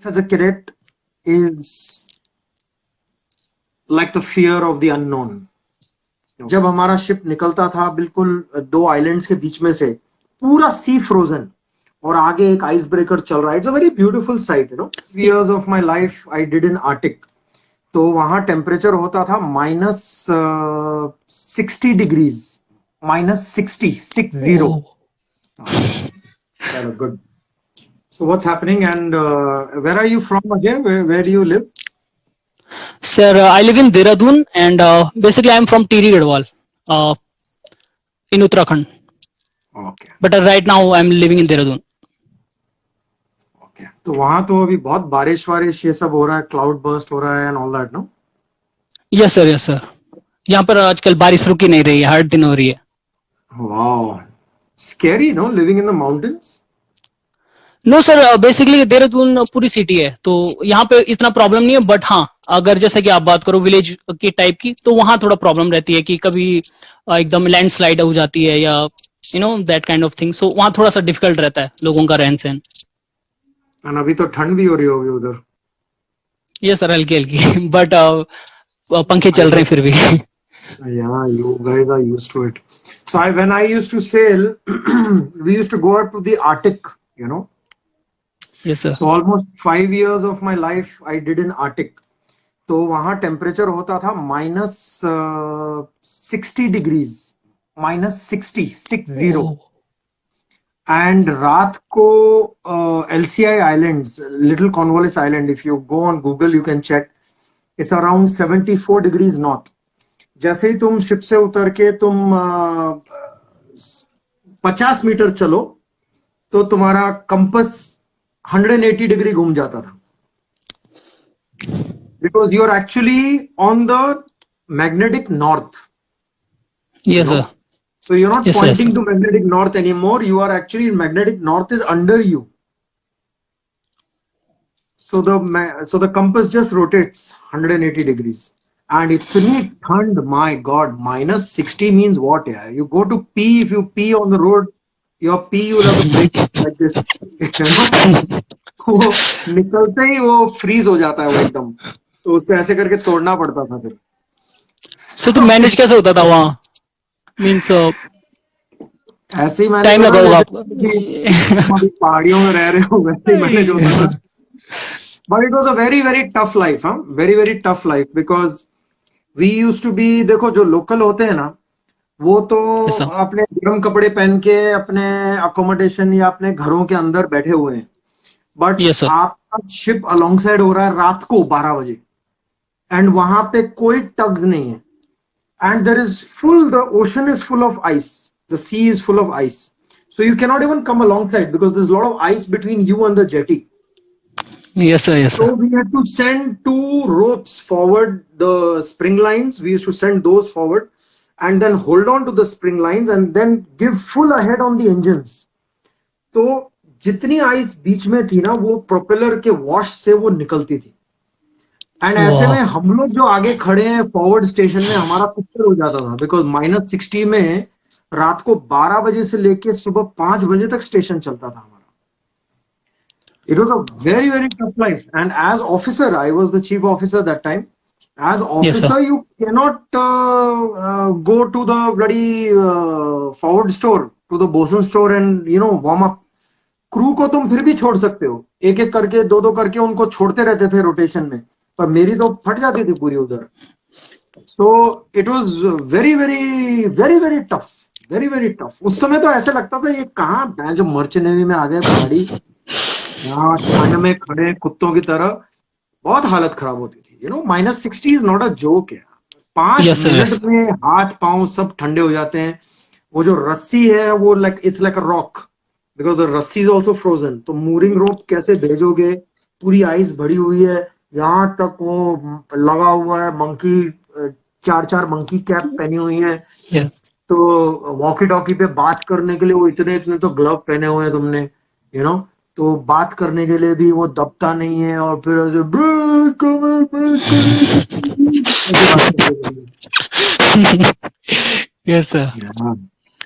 as a cadet is like the fear of the unknown. जब हमारा ship निकलता था बिल्कुल दो आइलैंड्स के बीच में से, पूरा सी फ्रोजन और आगे एक आइस ब्रेकर चल रहा है. It's a very beautiful sight, you know. Years of my life I did in Arctic. तो वहां टेम्परेचर होता था -60 degrees, -60. Good. So what's happening, and where are you from again? Where do you live? Sir, I live in Dehradun, and basically I'm from Tiri Garhwal, in Uttarakhand. Okay. But right now I'm living in Dehradun. Okay. तो वहाँ तो अभी बहुत बारिश वारिश ये सब हो रहा है, क्लाउड बर्स्ट हो रहा है and all that, no? Yes sir, yes sir. यहाँ पर आजकल बारिश रुकी नहीं रही है, हर दिन हो रही है. Wow. Scary, no? Living in the mountains? No sir, basically Dehradun पूरी सिटी है तो यहाँ पे इतना प्रॉब्लम नहीं है. बट हाँ, अगर जैसे कि आप बात करो विलेज की टाइप की, तो वहाँ थोड़ा प्रॉब्लम रहती है कि कभी एकदम लैंडस्लाइड हो जाती है या you know that kind of thing. So वहाँ थोड़ा सा डिफिकल्ट रहता है लोगों का रहन सहन. अभी तो ठंड भी हो रही होगी उधर. ये सर हल्की हल्की बट पंखे चल रहे हैं फिर भी. Yeah, you guys are used to it. So when I used to sail, we used to go out to the Arctic, you know. Yes sir. So almost 5 years of my life I did in Arctic. तो वहाँ temperature होता था -60 degrees, -60. And रात को LCI islands, little Cornwallis island, if you go on Google you can check, it's around 74 degrees north. जैसे ही तुम ship से उतर के तुम 50 मीटर चलो तो तुम्हारा कंपस 180 डिग्री घूम जाता था. Because you are actually on the magnetic north. Yes sir. So you're not pointing to magnetic north anymore. You are actually, magnetic north is under you. So the compass just rotates 180 degrees. And itni thand, my God, -60 means what? Yeah, you go to pee, if you pee on the road, your pee will have to break like this. वो निकलते ही वो freeze हो जाता है वो एकदम, तो उसको ऐसे करके तोड़ना पड़ता था फिर. सो तो मैनेज कैसे होता था वहाँ? मींस ऐसे ही मैनेज टाइम लगा होगा आपको. पहाड़ियों में रह रहे हो वैसे ही मैनेज होता था. But it was a very very tough life. Very very tough life, because we used to be, देखो जो लोकल होते हैं ना वो तो अपने गर्म कपड़े पहन के अपने अकोमोडेशन या अपने घरों के अंदर बैठे हुए हैं. बट आपका शिप अलोंग साइड हो रहा है रात को 12 बजे, एंड वहां पे कोई टग्स नहीं है, and there is full, the ocean is full of ice, the sea is full of ice, so you can not even come alongside because there is lot of ice between you and the jetty. Yes sir, yes sir. So we had to send 2 ropes forward, the spring lines, we used to send those forward and then hold on to the spring lines and then give full ahead on the engines. तो जितनी ice बीच में थी ना वो propeller के wash से वो निकलती थी. एंड ऐसे में हम लोग जो आगे खड़े हैं फॉरवर्ड स्टेशन में, हमारा पिक्चर हो जाता था बिकॉज -60 में रात को 12 बजे से लेके सुबह 5 बजे तक स्टेशन चलता था हमारा. It was a very very tough life, and as officer, I was the chief officer that time. As officer, you cannot go to the bloody forward store, to the bosun store, and warm up. Crew को तुम फिर भी छोड़ सकते हो, एक एक करके 2-2 करके उनको छोड़ते रहते थे रोटेशन में, पर मेरी तो फट जाती थी पूरी उधर. So it was very very very very tough, very very tough. उस समय तो ऐसे लगता था ये कहाँ जो मर्चेंट नेवी में आ गए पहाड़ी, यहाँ ठंड में खड़े कुत्तों की तरह. बहुत हालत खराब होती थी. -60 इज नॉट अ जोक है. 5 मिनट में हाथ पांव सब ठंडे हो जाते हैं. वो जो रस्सी है वो it's like a rock because the रस्सी इज ऑल्सो फ्रोजन. तो मूरिंग रोप कैसे भेजोगे, पूरी आइस भरी हुई है, यहाँ तक वो लगा हुआ है. मंकी 4-4 मंकी कैप पहनी हुई है. तो वॉकी टॉकी पे बात करने के लिए वो इतने तो ग्लव पहने हुए हैं तुमने, तो बात करने के लिए भी वो दबता नहीं है. और फिर ऐसे यस सर.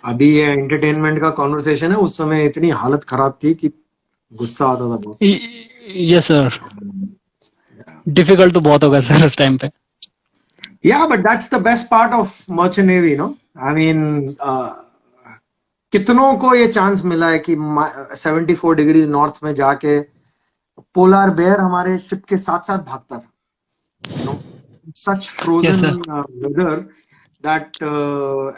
अभी ये एंटरटेनमेंट का कॉन्वर्सेशन है, उस समय इतनी हालत खराब थी कि गुस्सा आता था बहुत. यस सर, डिफिकल्ट तो बहुत होगा सर उस टाइम पे। Yeah, but that's the best part of merchant navy, no? I mean, कितनों को ये चांस मिला है कि 74 डिग्री नॉर्थ में जाके पोलर बेयर हमारे शिप के साथ साथ भागता था, you know, such yes frozen sir. Whether that,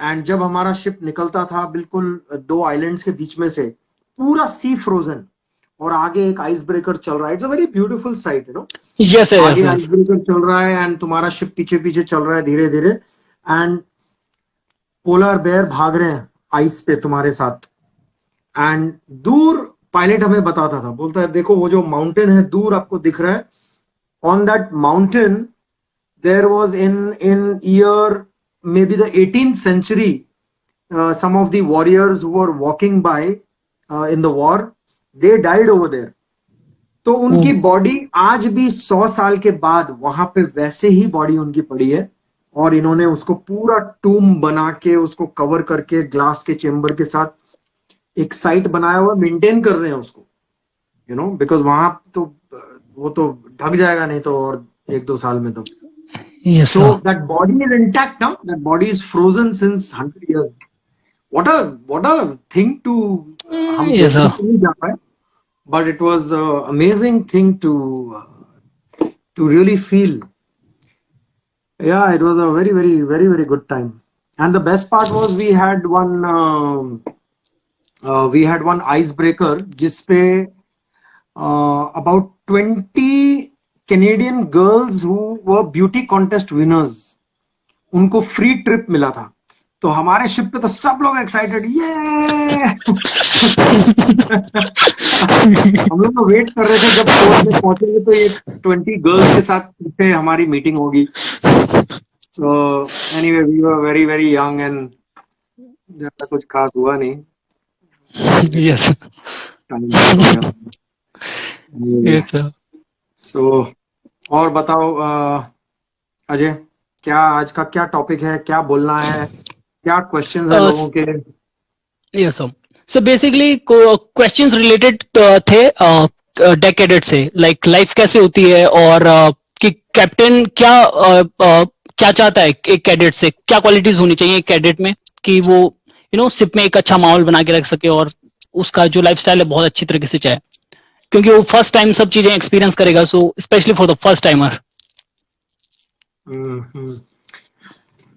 and जब हमारा शिप निकलता था बिल्कुल दो आइलैंड्स के बीच में से, पूरा सी फ्रोजन, और आगे एक आइस ब्रेकर चल रहा है। It's a very beautiful sight, you know. Yes sir, yes आगे सर। आइस ब्रेकर चल रहा है एंड तुम्हारा शिप पीछे पीछे चल रहा है धीरे धीरे, एंड पोलर बेयर भाग रहे हैं आइस पे तुम्हारे साथ। एंड दूर पायलट हमें बताता था, बोलता है देखो वो जो माउंटेन है दूर आपको दिख रहा है, on that mountain there was in year maybe the 18th century some of the warriors who were walking by in the war, they died over there. तो उनकी बॉडी आज भी 100 साल के बाद वहां पे वैसे ही बॉडी उनकी पड़ी है, और इन्होंने उसको पूरा टूम बना के उसको कवर करके ग्लास के चेम्बर के साथ एक साइट बनाया हुआ, मेंटेन कर रहे हैं उसको, यू नो, बिकॉज वहां तो वो तो ढक जाएगा नहीं तो और 1-2 साल में तो। Yes So sir. that body is intact now. That body is frozen since 100 years. What a thing to हम यस देखने सर। को नहीं जा पाए, but it was a amazing thing to really feel. Yeah, it was a very good time. And the best part was we had one icebreaker जिसपे about 20 Canadian girls who were beauty contest winners, उनको free trip मिला था। तो हमारे ship पे तो सब लोग एक्साइटेड, ये हम लोग वेट कर रहे थे जब पोर्ट में पहुंचेंगे तो ये 20 गर्ल्स के साथ पीछे हमारी मीटिंग होगी। So anyway we were very young and ज्यादा कुछ खास हुआ नहीं। Yes yes sir. सो और बताओ अजय, क्या आज का क्या टॉपिक है, क्या बोलना है, क्या क्वेश्चंस है लोगों के? Yes sir, so basically questions related थे डेक कैडेट से, लाइक लाइफ कैसे होती है, और कि कैप्टन क्या चाहता है एक कैडेट से, क्या क्वालिटीज होनी चाहिए एक कैडेट में कि वो शिप में एक अच्छा माहौल बना के रख सके, और उसका जो लाइफस्टाइल है बहुत अच्छी तरीके से चाहे, क्योंकि वो फर्स्ट टाइम सब चीजें एक्सपीरियंस करेगा, so specially for the first timer.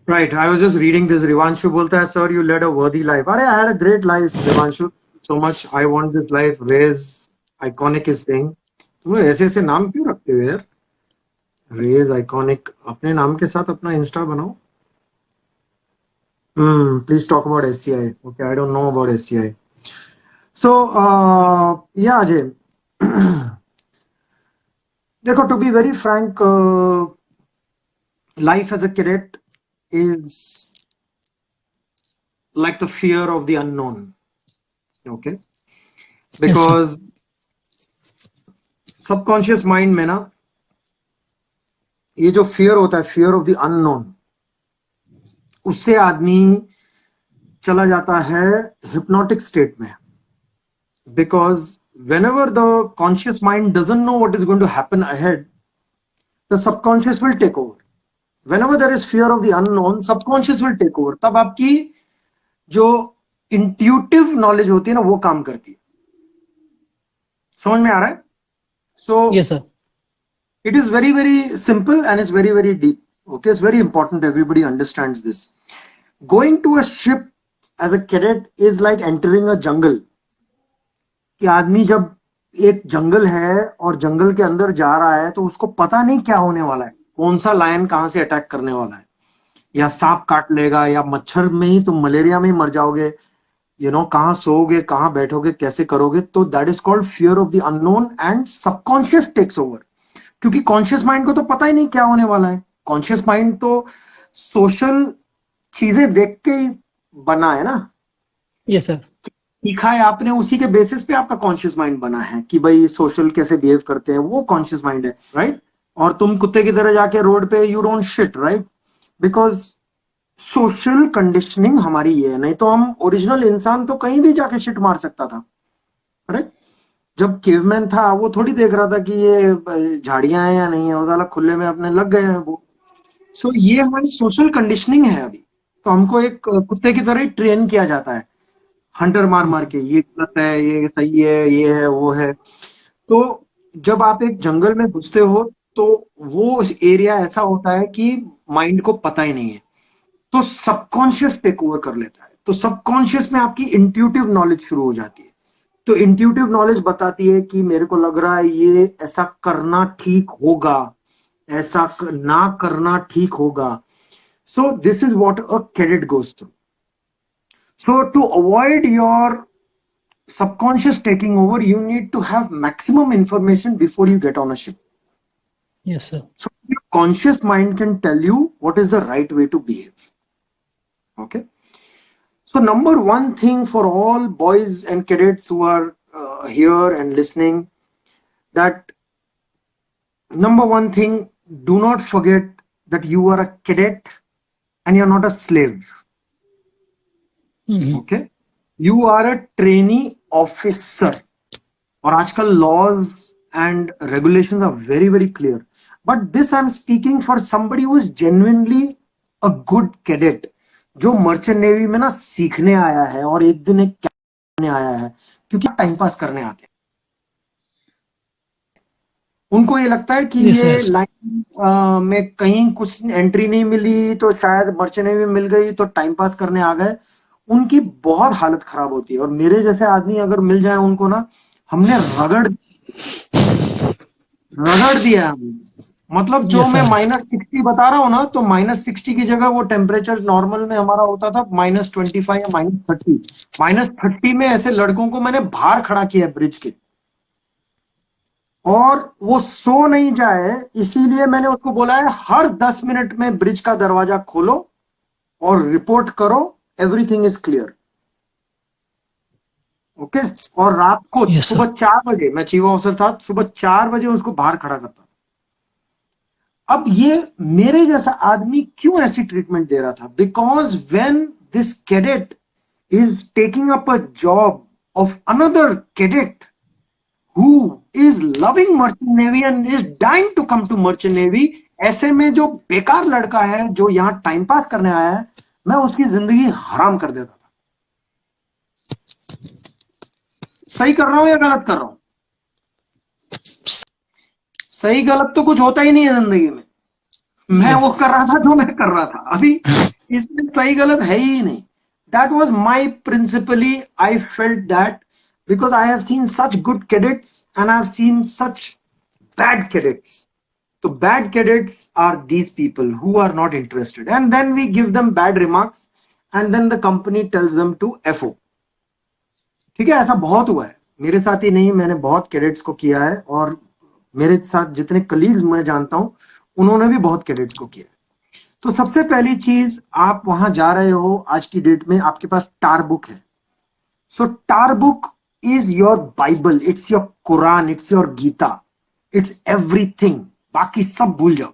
Right, I was just reading this. Rivanshu बोलता है, sir, you led a worthy life. अरे, I had a great life, Rivanshu. So much I want this life. Reyes Iconic is saying, तुम लोग ऐसे ऐसे नाम क्यों रखते हो यार? Reyes Iconic, अपने नाम के साथ अपना इंस्टा बनाओ। Please talk about SCI. Okay, I don't know about SCI. So, yeah, Ajay. देखो, to be very frank, life as a cadet is like the fear of the unknown, okay? Because subconscious mind में ना ये जो fear होता है, fear of the unknown, उससे आदमी चला जाता है hypnotic state में, because whenever the conscious mind doesn't know what is going to happen ahead, the subconscious will take over. Whenever there is fear of the unknown, subconscious will take over. तब आपकी जो intuitive knowledge होती है ना वो काम करती है। समझ में आ रहा है? So yes sir, it is very simple and it's very deep. Okay, it's very important everybody understands this. Going to a ship as a cadet is like entering a jungle. कि आदमी जब एक जंगल है और जंगल के अंदर जा रहा है तो उसको पता नहीं क्या होने वाला है, कौन सा लायन कहां से अटैक करने वाला है, या सांप काट लेगा, या मच्छर में ही तुम मलेरिया में ही मर जाओगे, यू नो, कहां सोओगे, कहां बैठोगे, कैसे करोगे। तो that is called fear of the unknown and subconscious takes over, क्योंकि कॉन्शियस माइंड को तो पता ही नहीं क्या होने वाला है। कॉन्शियस माइंड तो सोशल चीजें देख के ही बना है ना। यस सर, सीखा है आपने, उसी के बेसिस पे आपका कॉन्शियस माइंड बना है कि भाई सोशल कैसे बिहेव करते हैं, वो कॉन्शियस माइंड है, राइट? और तुम कुत्ते की तरह जाके रोड पे you don't shit, right? Because social conditioning हमारी ये है, नहीं तो हम ओरिजिनल इंसान तो कहीं भी जाके शिट मार सकता था, राइट? जब केवमैन था वो थोड़ी देख रहा था कि ये झाड़ियां हैं या नहीं है, वो साला खुले में अपने लग गए हैं वो। सो ये हमारी सोशल कंडीशनिंग है अभी। तो हमको एक कुत्ते की तरह ही ट्रेन किया जाता है, हंटर मार मार के, ये गलत है, ये सही है, ये है, वो है। तो जब आप एक जंगल में घुसते हो तो वो एरिया ऐसा होता है कि माइंड को पता ही नहीं है, तो सबकॉन्शियस टेक ओवर कर लेता है। तो सबकॉन्शियस में आपकी इंट्यूटिव नॉलेज शुरू हो जाती है। तो इंट्यूटिव नॉलेज बताती है कि मेरे को लग रहा है ये ऐसा करना ठीक होगा, ऐसा ना करना ठीक होगा। So this is what a cadet goes through. So to avoid your subconscious taking over, you need to have maximum information before you get on a ship. Yes, sir. So your conscious mind can tell you what is the right way to behave. Okay. So number one thing for all boys and cadets who are here and listening, that number one thing, do not forget that you are a cadet and you're not a slave. Okay. You are a trainee officer. और आजकल laws and regulations are very very clear, but this I'm speaking for somebody who is genuinely a good cadet, जो merchant navy में ना सीखने आया है और एक दिन एक करने आया है, क्योंकि टाइम पास करने आते हैं। उनको ये लगता है कि ये लाइन में कहीं कुछ एंट्री नहीं मिली तो शायद मर्चेंट नेवी मिल गई तो टाइम पास करने आ गए। उनकी बहुत हालत खराब होती है। और मेरे जैसे आदमी अगर मिल जाए उनको ना, हमने रगड़ दिया है। मतलब जो मैं -60 बता रहा हूँ ना, तो -60 की जगह वो टेम्परेचर नॉर्मल में हमारा होता था -25 या -30। -30 में ऐसे लड़कों को मैंने बाहर खड़ा किया ब्रिज के, और वो सो नहीं जाए इसीलिए मैंने उसको बोला है हर 10 मिनट में ब्रिज का दरवाजा खोलो और रिपोर्ट करो, एवरीथिंग इज क्लियर। ओके। और रात को सुबह 4 बजे, मैं चीफ ऑफिसर था, सुबह 4 बजे उसको बाहर खड़ा करता। अब ये मेरे जैसा आदमी क्यों ऐसी ट्रीटमेंट दे रहा था? Because when this cadet is taking up a job of another cadet who is loving merchant navy and is dying to come to merchant navy, ऐसे में जो बेकार लड़का है जो यहां टाइम पास करने आया है, मैं उसकी जिंदगी हराम कर देता था। सही कर रहा हूं या गलत कर रहा हूं? सही गलत तो कुछ होता ही नहीं है जिंदगी में। मैं वो कर रहा था जो मैं कर रहा था, अभी इसमें सही गलत है ही नहीं। That was my principally, I felt that because I have seen such good cadets and I have seen such bad cadets. So bad cadets are these people who are not interested, and then we give them bad remarks and then the company tells them to FO. ठीक है, ऐसा बहुत हुआ है मेरे साथ ही नहीं, मैंने बहुत कैडेट्स को किया है, और मेरे साथ जितने कलीग्स मैं जानता हूं उन्होंने भी बहुत कैडेट्स को किया है। तो सबसे पहली चीज, आप वहां जा रहे हो, आज की डेट में आपके पास टार बुक है। सो टार book is your Bible, it's your Quran, it's your Gita, it's everything। बाकी सब भूल जाओ।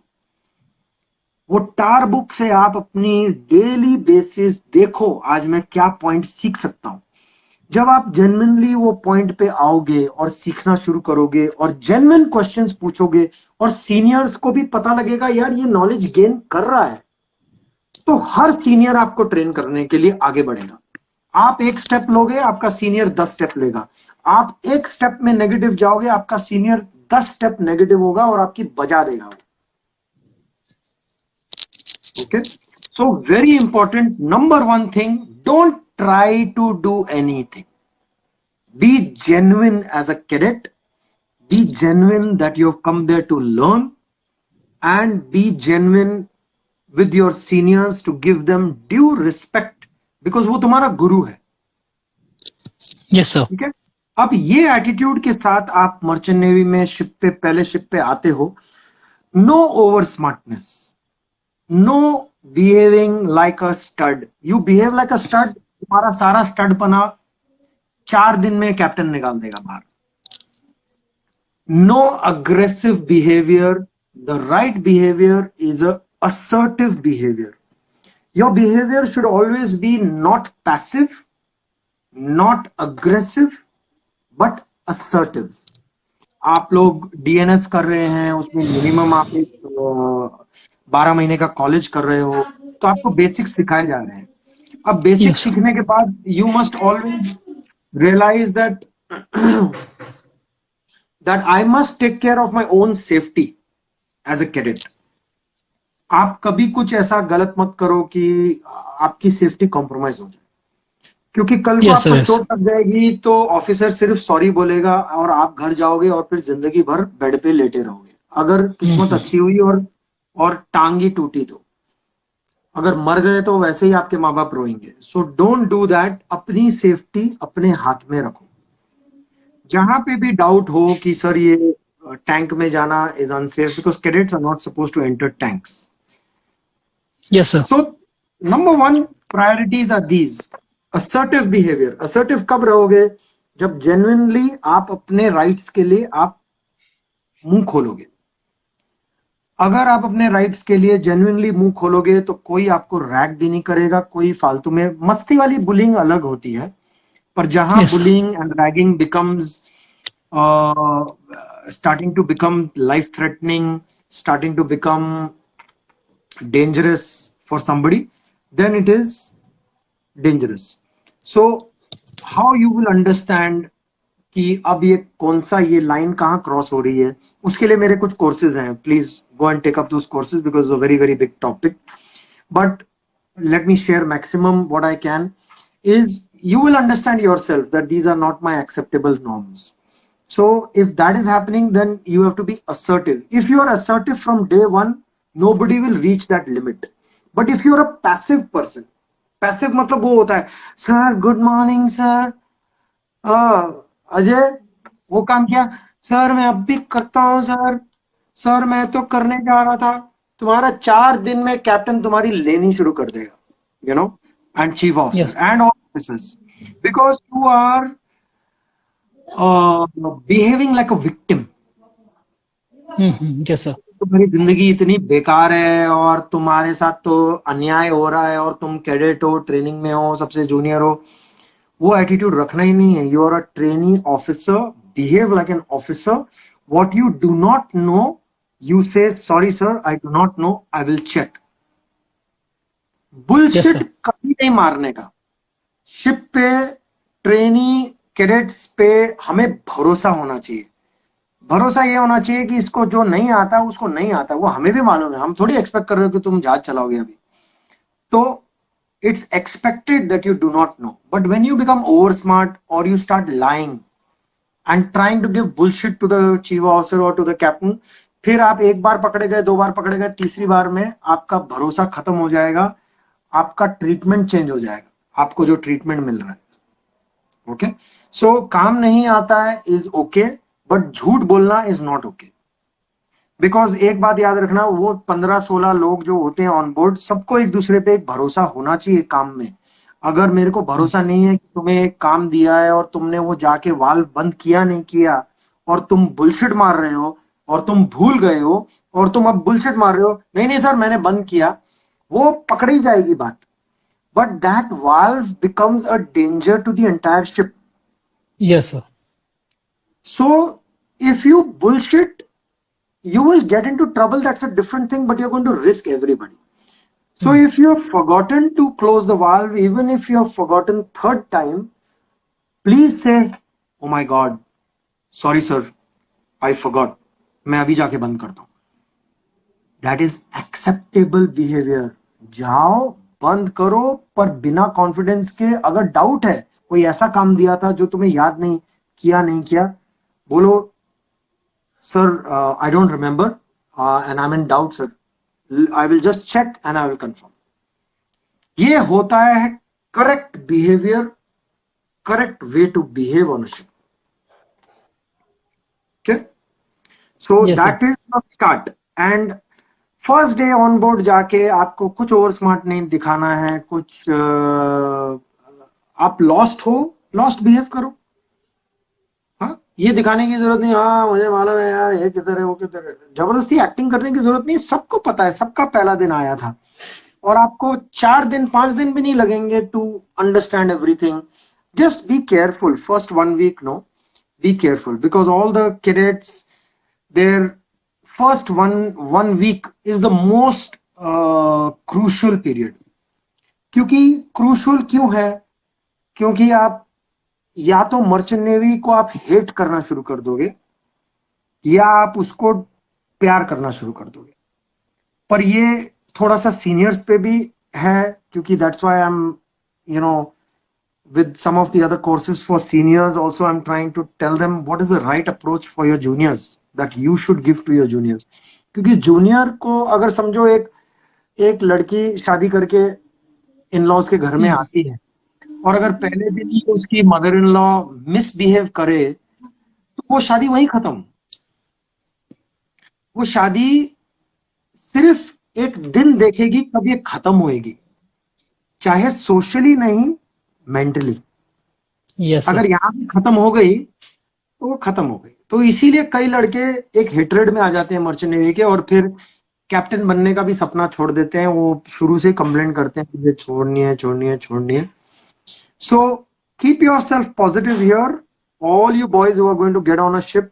वो टार बुक से आप अपनी डेली बेसिस देखो, आज मैं क्या पॉइंट सीख सकता हूं। जब आप जेन्युइनली वो पॉइंट पे आओगे और सीखना शुरू करोगे और जेन्युइन क्वेश्चंस पूछोगे, और सीनियर्स को भी पता लगेगा यार ये नॉलेज गेन कर रहा है, तो हर सीनियर आपको ट्रेन करने के लिए आगे बढ़ेगा। आप एक स्टेप लोगे, आपका सीनियर 10 स्टेप लेगा। आप एक स्टेप में नेगेटिव जाओगे, आपका सीनियर 10 स्टेप नेगेटिव होगा और आपकी बजा देगा। Okay. So very important, number one thing, don't try to do anything. Be genuine as a cadet, be genuine that you have come there to learn, and be genuine with your seniors to give them due respect, because वो तुम्हारा गुरु है। Yes sir. ठीक है। अब ये attitude के साथ आप मर्चेंट नेवी में शिप पे, पहले शिप पे आते हो, no over smartness, no behaving like a stud. You behave like a stud, तुम्हारा सारा स्टड पना 4 दिन में कैप्टन निकाल देगा बाहर। No aggressive behaviour, the right behaviour is a assertive behavior. Your behavior should always be not passive, not aggressive, but assertive. आप लोग डीएनएस कर रहे हैं, उसमें मिनिमम आप एक 12 महीने का कॉलेज कर रहे हो, तो आपको बेसिक सिखाए जा रहे हैं. अब बेसिक Yes, sir. सीखने के बाद you must always realize that I must take care of my own safety as a cadet. आप कभी कुछ ऐसा गलत मत करो कि आपकी सेफ्टी कॉम्प्रोमाइज हो जाए, क्योंकि कल को Yes, sir. आपको Yes. चोट लग जाएगी तो ऑफिसर सिर्फ सॉरी बोलेगा और आप घर जाओगे और फिर जिंदगी भर बेड पे लेटे रहोगे, अगर किस्मत अच्छी हुई और टांग ही टूटी तो. अगर मर गए तो वैसे ही आपके माँ बाप रोएंगे. So don't do that. अपनी सेफ्टी अपने हाथ में रखो. जहां पे भी डाउट हो कि सर ये टैंक में जाना is unsafe, because cadets are not suppose to enter tanks. Yes, sir. So number 1 priorities are these. Assertive behaviour. Assertive कब रहोगे? जब जेन्युइनली आप अपने राइट्स के लिए आप मुंह खोलोगे. अगर आप अपने राइट्स के लिए जेन्युइनली मुंह खोलोगे तो कोई आपको रैग भी नहीं करेगा. कोई फालतू में मस्ती वाली बुलिंग अलग होती है, पर जहां Yes, sir. Bullying and ragging becomes starting to become life threatening, starting to become dangerous for somebody, then it is dangerous. So how you will understand कि अब ये कौन सा ये लाइन कहाँ क्रॉस हो रही है, उसके लिए मेरे कुछ कोर्सेज हैं. Please go and take up those courses because a very very big topic. But let me share maximum what I can. Is you will understand yourself that these are not my acceptable norms. So if that is happening, then you have to be assertive. If you are assertive from day one, nobody will reach that limit. But if you are a passive person, passive मतलब वो होता है, sir good morning sir, Ajay वो काम किया sir, मैं अब भी करता हूँ सर, सर मैं तो करने जा रहा था. तुम्हारा 4 दिन में कैप्टन तुम्हारी लेनी शुरू कर देगा, you know, and chief officer and all officers, because you are behaving like a victim. Yes, sir. तुम्हारी जिंदगी इतनी बेकार है और तुम्हारे साथ तो अन्याय हो रहा है और तुम कैडेट हो, ट्रेनिंग में हो, सबसे जूनियर हो. वो एटीट्यूड रखना ही नहीं है. You are a trainee officer, behave like an officer. What you do not know, you say sorry sir I do not know, I will check. Bullshit कभी नहीं मारने का. शिप पे, ट्रेनी, कैडेट्स पे हमें भरोसा होना चाहिए. भरोसा ये होना चाहिए कि इसको जो नहीं आता उसको नहीं आता. वो हमें भी मालूम है. हम थोड़ी एक्सपेक्ट कर रहे हो कि तुम जहाज चलाओगे अभी. तो it's expected that you do not know. But when you become over smart or you start lying and trying to give bullshit to the chief officer or to the captain, फिर आप एक बार पकड़े गए, 2 बार पकड़े गए, तीसरी बार में आपका भरोसा खत्म हो जाएगा, आपका ट्रीटमेंट चेंज हो जाएगा, आपको जो ट्रीटमेंट मिल रहा है. ओके, सो काम नहीं आता है इज ओके, बट झूठ बोलना इज नॉट ओके. बिकॉज एक बात याद रखना, वो 15-16 लोग जो होते हैं ऑन बोर्ड, सबको एक दूसरे पे एक भरोसा होना चाहिए काम में. अगर मेरे को भरोसा नहीं है कि तुम्हें एक काम दिया है और तुमने वो जाके वाल्व बंद किया नहीं किया और तुम बुलशिट मार रहे हो और तुम भूल गए हो और तुम अब बुलशिट मार रहे हो, नहीं नहीं सर मैंने बंद किया, वो पकड़ी जाएगी बात. But that valve becomes a danger to the entire ship. Yes, sir. So if you bullshit, you will get into trouble. That's a different thing, but you're going to risk everybody. So if you have forgotten to close the valve, even if you have forgotten 3rd time, please say, oh my God, sorry sir, I forgot. मैं अभी जाके बंद करता हूँ. That is acceptable behavior. जाओ बंद करो, पर बिना कॉन्फिडेंस के. अगर डाउट है, कोई ऐसा काम दिया था जो तुम्हें याद नहीं किया, बोलो sir, I don't remember and I'm in doubt sir, I will just check and I will confirm. ये होता है correct behavior, correct way to behave on a ship. Okay, so yes, that sir. Is the start. And first day on board जाके आपको कुछ और smart नहीं दिखाना है. कुछ आप लॉस्ट हो, लॉस्ट बिहेव करो. ये दिखाने की जरूरत नहीं, हाँ मुझे मालूम है यार ये किधर है वो किधर है. जबरदस्ती एक्टिंग करने की जरूरत नहीं. सबको पता है, सबका पहला दिन आया था और आपको 4 दिन 5 दिन भी नहीं लगेंगे to understand everything. Just be careful. First 1 week no, be careful, because all the cadets, their first one week is the most crucial period. क्योंकि क्रूशल क्यों है? क्योंकि आप या तो मर्चेंट नेवी को आप हेट करना शुरू कर दोगे, या आप उसको प्यार करना शुरू कर दोगे. पर ये थोड़ा सा सीनियर्स पे भी है, क्योंकि that's why I am, you know, with some of the other courses for seniors also, I'm trying to tell them what is the right approach for your juniors that you should give to your juniors. क्योंकि junior को अगर समझो एक लड़की शादी करके in laws के घर में आती है, और अगर पहले दिन ही उसकी मदर इन लॉ मिसबिहेव करे, तो वो शादी वहीं खत्म. वो शादी सिर्फ एक दिन देखेगी, कब ये खत्म होएगी, चाहे सोशली नहीं, मेंटली. yes, अगर यहाँ भी खत्म हो गई तो वो खत्म हो गई. तो इसीलिए कई लड़के एक हेट्रेड में आ जाते हैं मर्चेंट नेवी के, और फिर कैप्टन बनने का भी सपना छोड़ देते हैं. वो शुरू से कंप्लेन करते हैं कि ये छोड़नी है. So keep yourself positive here. All you boys who are going to get on a ship,